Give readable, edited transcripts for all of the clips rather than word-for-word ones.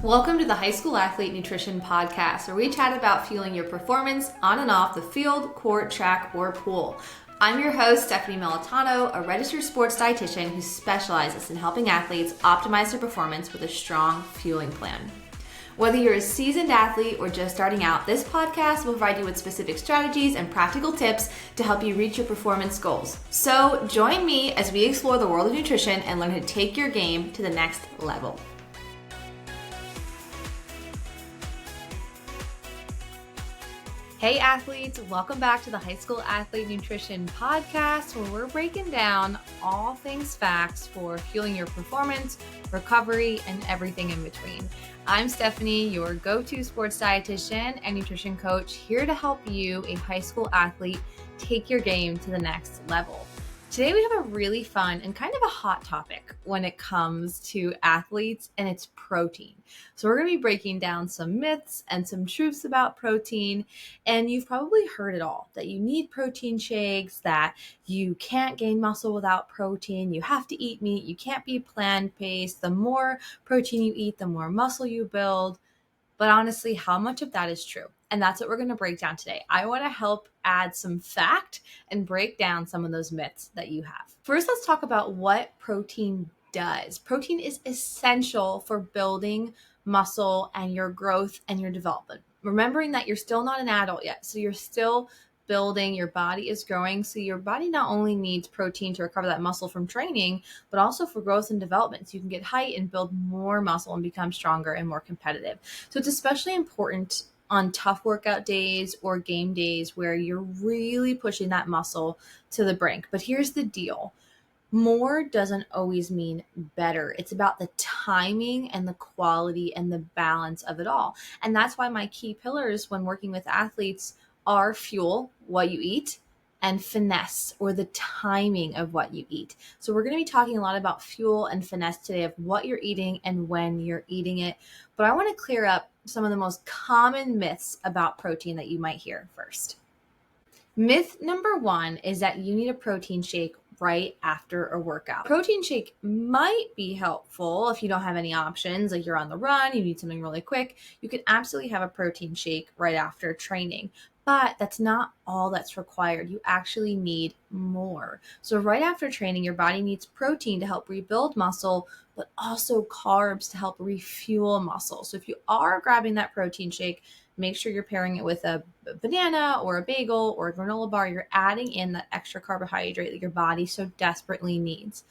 Welcome to the High School Athlete Nutrition Podcast, where we chat about fueling your performance on and off the field, court, track, or pool. I'm your host, Stephanie Melitano, a registered sports dietitian who specializes in helping athletes optimize their performance with a strong fueling plan. Whether you're a seasoned athlete or just starting out, this podcast will provide you with specific strategies and practical tips to help you reach your performance goals. So join me as we explore the world of nutrition and learn how to take your game to the next level. Hey athletes, welcome back to the High School Athlete Nutrition Podcast, where we're breaking down all things facts for fueling your performance, recovery, and everything in between. I'm Stephanie, your go-to sports dietitian and nutrition coach, here to help you, a high school athlete, take your game to the next level. Today we have a really fun and kind of a hot topic when it comes to athletes, and it's protein. So we're going to be breaking down some myths and some truths about protein, and you've probably heard it all, that you need protein shakes, that you can't gain muscle without protein, you have to eat meat, you can't be plant-based, the more protein you eat, the more muscle you build. But honestly, how much of that is true? And that's what we're going to break down today. I want to help add some fact and break down some of those myths that you have. First, let's talk about what protein does. Protein is essential for building muscle and your growth and your development. Remembering that you're still not an adult yet, so you're still building, your body is growing, so your body not only needs protein to recover that muscle from training, but also for growth and development, so you can get height and build more muscle and become stronger and more competitive. So it's especially important on tough workout days or game days where you're really pushing that muscle to the brink. But here's the deal. More doesn't always mean better. It's about the timing and the quality and the balance of it all. And that's why my key pillars when working with athletes are fuel, what you eat, and finesse, or the timing of what you eat. So we're going to be talking a lot about fuel and finesse today, of what you're eating and when you're eating it. But I want to clear up some of the most common myths about protein that you might hear first. Myth number one is that you need a protein shake right after a workout. Protein shake might be helpful if you don't have any options, like you're on the run, you need something really quick. You can absolutely have a protein shake right after training, but that's not all that's required. You actually need more. So right after training, your body needs protein to help rebuild muscle, but also carbs to help refuel muscle. So if you are grabbing that protein shake, make sure you're pairing it with a banana or a bagel or a granola bar. You're adding in that extra carbohydrate that your body so desperately needs.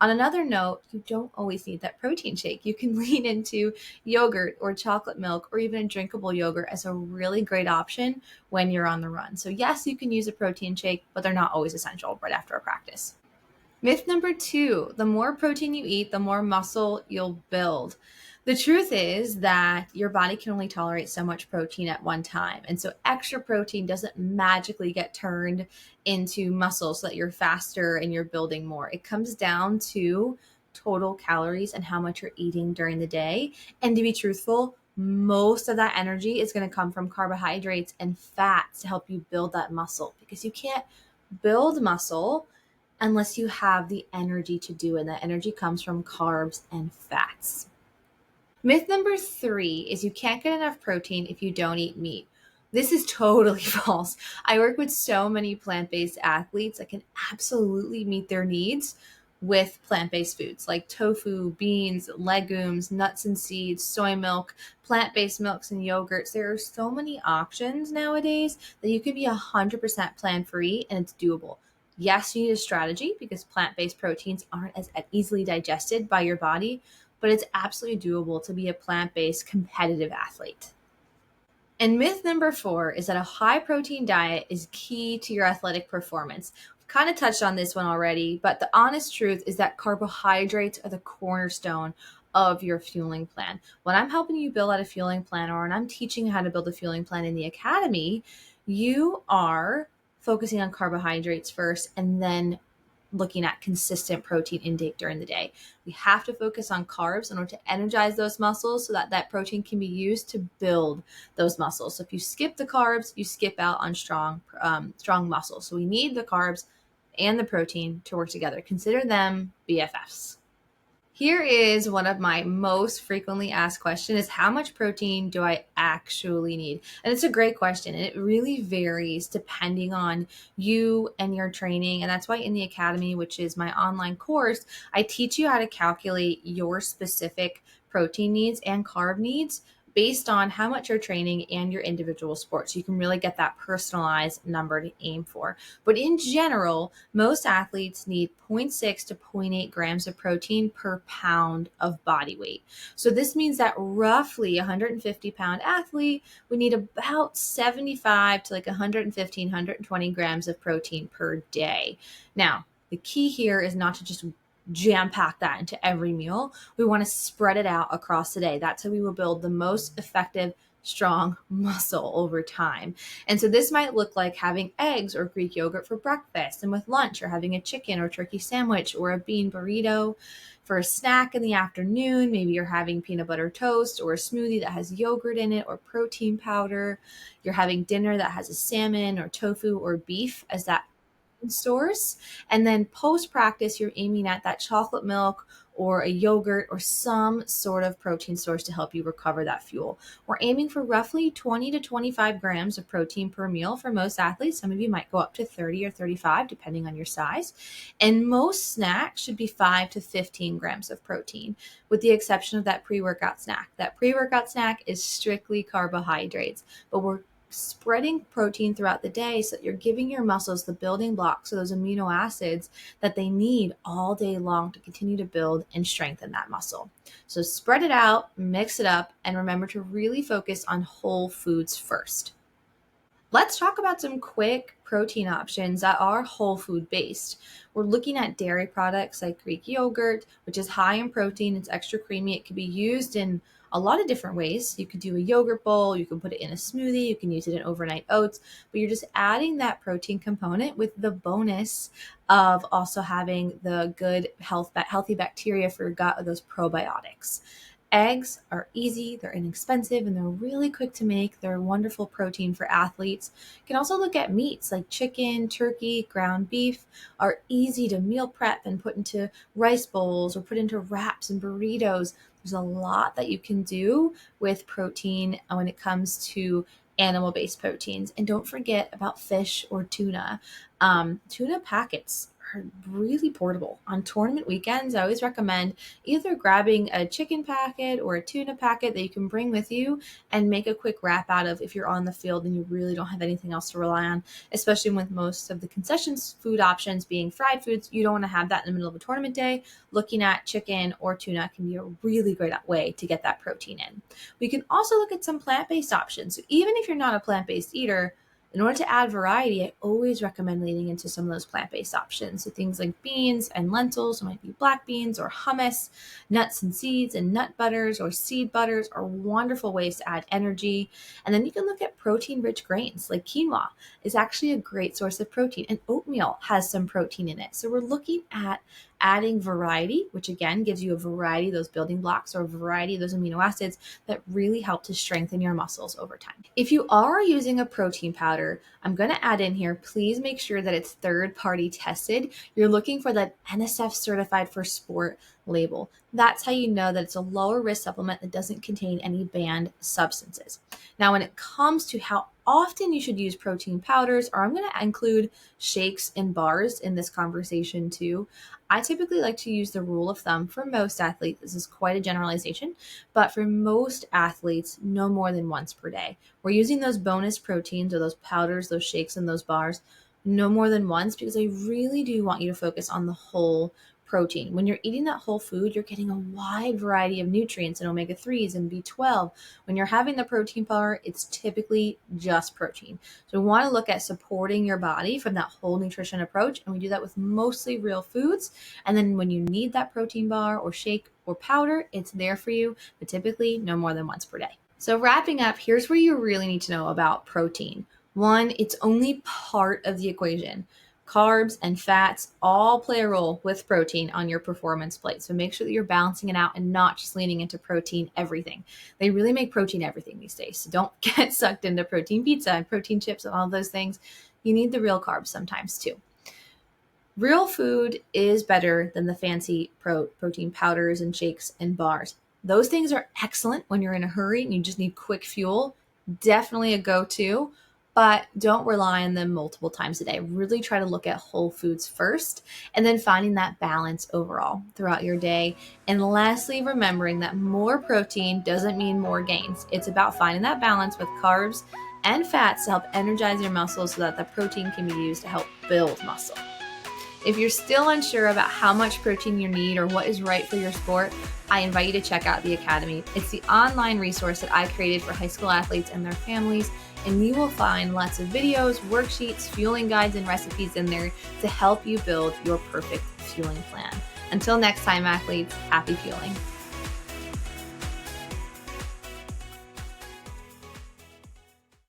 On another note, you don't always need that protein shake. You can lean into yogurt or chocolate milk or even a drinkable yogurt as a really great option when you're on the run. So yes, you can use a protein shake, but they're not always essential right after a practice. Myth number two, the more protein you eat, the more muscle you'll build. The truth is that your body can only tolerate so much protein at one time. And so extra protein doesn't magically get turned into muscle so that you're faster and you're building more. It comes down to total calories and how much you're eating during the day. And to be truthful, most of that energy is going to come from carbohydrates and fats to help you build that muscle, because you can't build muscle unless you have the energy to do it. And that energy comes from carbs and fats. Myth number three is you can't get enough protein if you don't eat meat. This is totally false. I work with so many plant-based athletes that can absolutely meet their needs with plant-based foods like tofu, beans, legumes, nuts and seeds, soy milk, plant-based milks and yogurts. There are so many options nowadays that you can be 100% plant-free and it's doable. Yes, you need a strategy because plant-based proteins aren't as easily digested by your body, but it's absolutely doable to be a plant-based competitive athlete. And myth number four is that a high protein diet is key to your athletic performance. We've kind of touched on this one already, but the honest truth is that carbohydrates are the cornerstone of your fueling plan. When I'm helping you build out a fueling plan, or when I'm teaching how to build a fueling plan in the academy, you are focusing on carbohydrates first and then looking at consistent protein intake during the day. We have to focus on carbs in order to energize those muscles so that that protein can be used to build those muscles. So if you skip the carbs, you skip out on strong muscles. So we need the carbs and the protein to work together. Consider them BFFs. Here is one of my most frequently asked questions is how much protein do I actually need? And it's a great question. And it really varies depending on you and your training. And that's why in the Academy, which is my online course, I teach you how to calculate your specific protein needs and carb needs based on how much you're training and your individual sport. So you can really get that personalized number to aim for. But in general, most athletes need zero point 0.6 to zero point 0.8 grams of protein per pound of body weight. So this means that roughly a 150-pound athlete would need about 75 to like 115, 120 grams of protein per day. Now, the key here is not to just jam pack that into every meal. We want to spread it out across the day. That's how we will build the most effective, strong muscle over time. And so this might look like having eggs or Greek yogurt for breakfast and with lunch, or having a chicken or turkey sandwich or a bean burrito. For a snack in the afternoon, maybe you're having peanut butter toast or a smoothie that has yogurt in it or protein powder. You're having dinner that has a salmon or tofu or beef as that source. And then post practice, you're aiming at that chocolate milk or a yogurt or some sort of protein source to help you recover that fuel. We're aiming for roughly 20 to 25 grams of protein per meal for most athletes. Some of you might go up to 30 or 35, depending on your size. And most snacks should be 5 to 15 grams of protein, with the exception of that pre-workout snack. That pre-workout snack is strictly carbohydrates, but we're spreading protein throughout the day so that you're giving your muscles the building blocks of those amino acids that they need all day long to continue to build and strengthen that muscle. So spread it out, mix it up, and remember to really focus on whole foods first. Let's talk about some quick protein options that are whole food based. We're looking at dairy products like Greek yogurt, which is high in protein. It's extra creamy. It can be used in a lot of different ways. You could do a yogurt bowl, you can put it in a smoothie, you can use it in overnight oats, but you're just adding that protein component with the bonus of also having the good healthy bacteria for your gut, or those probiotics. Eggs are easy, they're inexpensive, and they're really quick to make. They're wonderful protein for athletes. You can also look at meats like chicken, turkey, ground beef are easy to meal prep and put into rice bowls or put into wraps and burritos. There's a lot that you can do with protein when it comes to animal-based proteins. And don't forget about fish or tuna. Tuna packets are really portable. On tournament weekends, I always recommend either grabbing a chicken packet or a tuna packet that you can bring with you and make a quick wrap out of if you're on the field and you really don't have anything else to rely on, especially with most of the concessions food options being fried foods. You don't want to have that in the middle of a tournament day. Looking at chicken or tuna can be a really great way to get that protein in. We can also look at some plant-based options. So even if you're not a plant-based eater, in order to add variety, I always recommend leaning into some of those plant-based options. So things like beans and lentils, it might be black beans or hummus, nuts and seeds and nut butters or seed butters are wonderful ways to add energy. And then you can look at protein-rich grains like quinoa is actually a great source of protein, and oatmeal has some protein in it. So we're looking at adding variety, which again gives you a variety of those building blocks or a variety of those amino acids that really help to strengthen your muscles over time. If you are using a protein powder, I'm going to add in here, please make sure that it's third-party tested. You're looking for that NSF certified for sport label. That's how you know that it's a lower risk supplement that doesn't contain any banned substances. Now, when it comes to how often you should use protein powders, or I'm going to include shakes and bars in this conversation too, I typically like to use the rule of thumb for most athletes. This is quite a generalization, but for most athletes, no more than once per day. We're using those bonus proteins or those powders, those shakes, and those bars no more than once because I really do want you to focus on the whole protein. When you're eating that whole food, you're getting a wide variety of nutrients and omega-3s and B12. When you're having the protein powder, it's typically just protein. So we want to look at supporting your body from that whole nutrition approach, and we do that with mostly real foods. And then when you need that protein bar or shake or powder, it's there for you, but typically no more than once per day. So wrapping up, here's where you really need to know about protein. One, it's only part of the equation. Carbs and fats all play a role with protein on your performance plate. So make sure that you're balancing it out and not just leaning into protein everything. They really make protein everything these days. So don't get sucked into protein pizza and protein chips and all those things. You need the real carbs sometimes too. Real food is better than the fancy protein powders and shakes and bars. Those things are excellent when you're in a hurry and you just need quick fuel. Definitely a go-to, but don't rely on them multiple times a day. Really try to look at whole foods first and then finding that balance overall throughout your day. And lastly, remembering that more protein doesn't mean more gains. It's about finding that balance with carbs and fats to help energize your muscles so that the protein can be used to help build muscle. If you're still unsure about how much protein you need or what is right for your sport, I invite you to check out the Academy. It's the online resource that I created for high school athletes and their families, and you will find lots of videos, worksheets, fueling guides, and recipes in there to help you build your perfect fueling plan. Until next time, athletes, happy fueling.